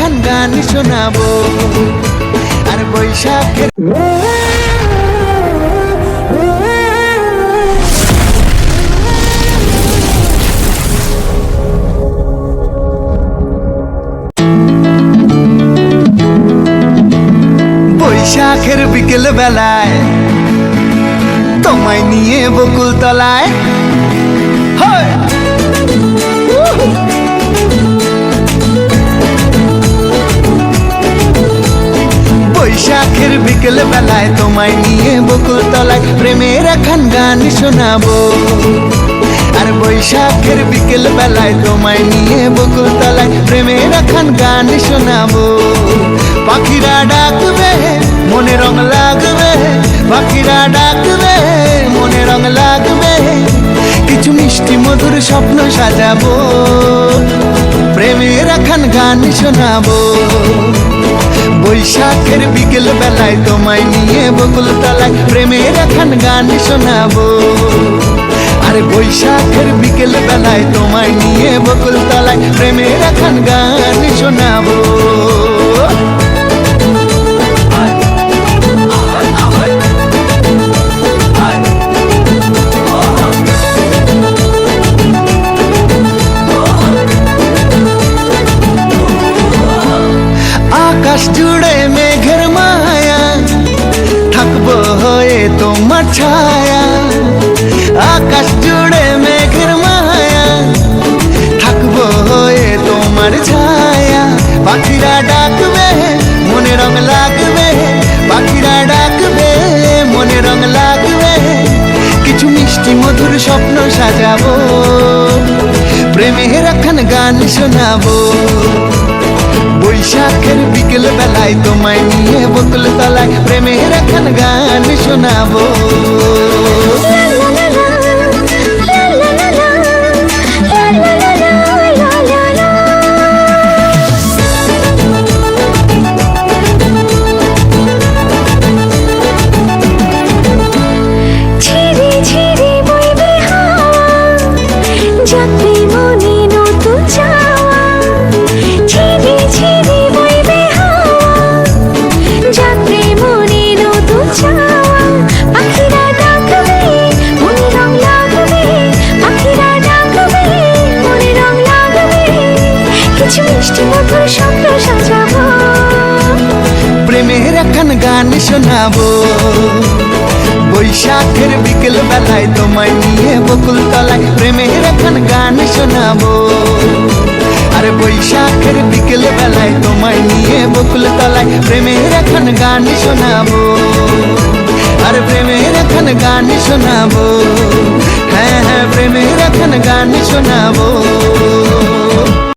এখন গান শোনাবো আর বৈশাখের বৈশাখের বিকেল বেলায় তোমায় নিয়ে বকুল তলায় বৈশাখের বিকেল বেলায় তোমায় নিয়ে বকুল তলায় প্রেমের এখন গান শোনাবো আর বৈশাখের বিকেল বেলায় তোমায় নিয়ে বকুল তলায় প্রেমের এখন গান শোনাবো পাখিরা ডাকবে মনে রং লাগবে পাখিরা ডাকবে মনে রং লাগবে কিছু মিষ্টি মধুর স্বপ্ন সাজাবো প্রেমের এখন গান শোনাবো বৈশাখের বিকেল বেলায় তোমায় নিয়ে বকুল তলায় প্রেমের এখন গান শোনাবো আর বৈশাখের বিকেল বেলায় তোমায় নিয়ে বকুল তলায় প্রেমের এখন গান শোনাবো আকাশ জুড়ে মেঘের মায়া থাকবো হয়ে তোমার ছায়া আকাশ জুড়ে মেঘের মায়া থাকবো হয়ে তোমার ছায়া পাখিরা ডাকবে মনে রং লাগবে পাখিরা ডাকবে মনে রং লাগবে কিছু মিষ্টি মধুর স্বপ্ন সাজাবো প্রেমের এখন গান শোনাবো বৈশাখের বিকেল বেলায় তোমায় নিয়ে বকুল তলায় প্রেমের এখন গান শোনাবো প্রেমের এখন গান শোনাবো বৈশাখের বিকেল বেলায় তোমায় নিয়ে বকুল তলায় প্রেমের এখন গান শোনাবো আর বৈশাখের বিকেল বেলায় তোমায় নিয়ে বকুল তলায় প্রেমের এখন গান শোনাবো আর প্রেমের এখন গান শোনাবো হ্যাঁ হ্যাঁ প্রেমের এখন গান শোনাবো